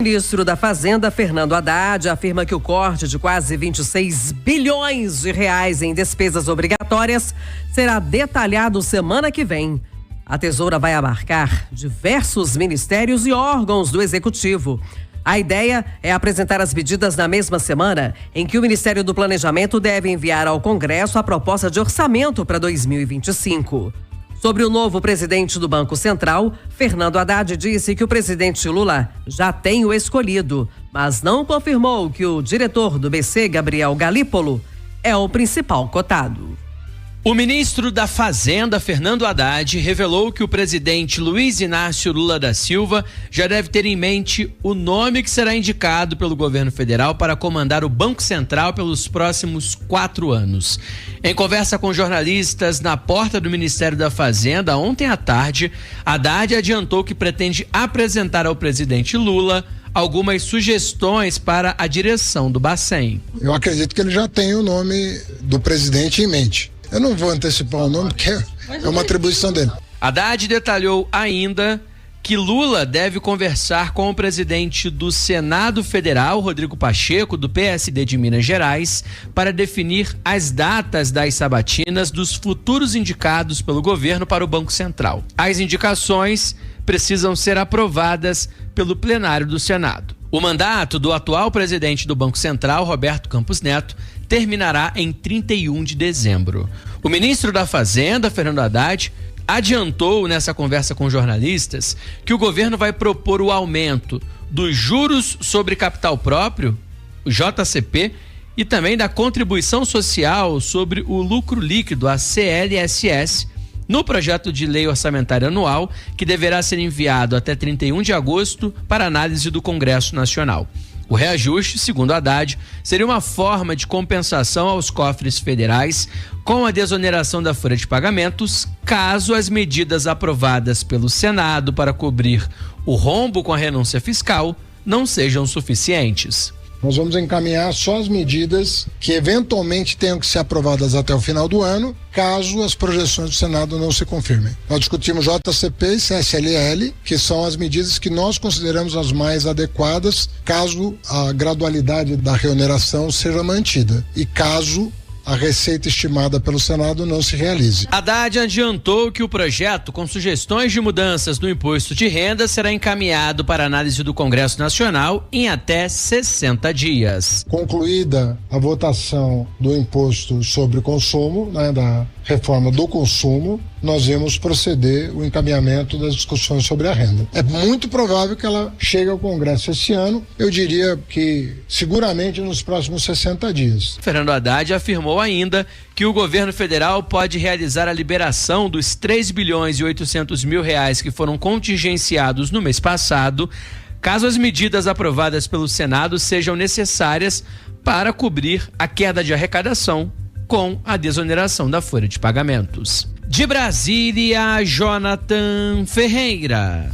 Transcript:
ministro da Fazenda, Fernando Haddad, afirma que o corte de quase 26 bilhões de reais em despesas obrigatórias será detalhado semana que vem. A tesoura vai abarcar diversos ministérios e órgãos do Executivo. A ideia é apresentar as medidas na mesma semana em que o Ministério do Planejamento deve enviar ao Congresso a proposta de orçamento para 2025. Sobre o novo presidente do Banco Central, Fernando Haddad disse que o presidente Lula já tem o escolhido, mas não confirmou que o diretor do BC, Gabriel Galípolo, é o principal cotado. O ministro da Fazenda, Fernando Haddad, revelou que o presidente Luiz Inácio Lula da Silva já deve ter em mente o nome que será indicado pelo governo federal para comandar o Banco Central pelos próximos 4 anos. Em conversa com jornalistas na porta do Ministério da Fazenda ontem à tarde, Haddad adiantou que pretende apresentar ao presidente Lula algumas sugestões para a direção do Bacen. Eu acredito que ele já tem o nome do presidente em mente. Eu não vou antecipar o nome, porque é uma atribuição dele. Haddad detalhou ainda que Lula deve conversar com o presidente do Senado Federal, Rodrigo Pacheco, do PSD de Minas Gerais, para definir as datas das sabatinas dos futuros indicados pelo governo para o Banco Central. As indicações precisam ser aprovadas pelo plenário do Senado. O mandato do atual presidente do Banco Central, Roberto Campos Neto, terminará em 31 de dezembro. O ministro da Fazenda, Fernando Haddad, adiantou nessa conversa com jornalistas que o governo vai propor o aumento dos juros sobre capital próprio, o JCP, e também da contribuição social sobre o lucro líquido, a CLSS, no projeto de lei orçamentária anual, que deverá ser enviado até 31 de agosto para análise do Congresso Nacional. O reajuste, segundo Haddad, seria uma forma de compensação aos cofres federais com a desoneração da folha de pagamentos, caso as medidas aprovadas pelo Senado para cobrir o rombo com a renúncia fiscal não sejam suficientes. Nós vamos encaminhar só as medidas que eventualmente tenham que ser aprovadas até o final do ano, caso as projeções do Senado não se confirmem. Nós discutimos JCP e CSLL, que são as medidas que nós consideramos as mais adequadas, caso a gradualidade da reoneração seja mantida e caso a receita estimada pelo Senado não se realize. Haddad adiantou que o projeto, com sugestões de mudanças no imposto de renda, será encaminhado para análise do Congresso Nacional em até 60 dias. Concluída a votação do imposto sobre consumo, da reforma do consumo, nós vamos proceder o encaminhamento das discussões sobre a renda. É muito provável que ela chegue ao Congresso esse ano, eu diria que seguramente nos próximos 60 dias. Fernando Haddad afirmou ainda que o governo federal pode realizar a liberação dos 3 bilhões e 800 mil reais que foram contingenciados no mês passado, caso as medidas aprovadas pelo Senado sejam necessárias para cobrir a queda de arrecadação com a desoneração da folha de pagamentos. De Brasília, Jonathan Ferreira.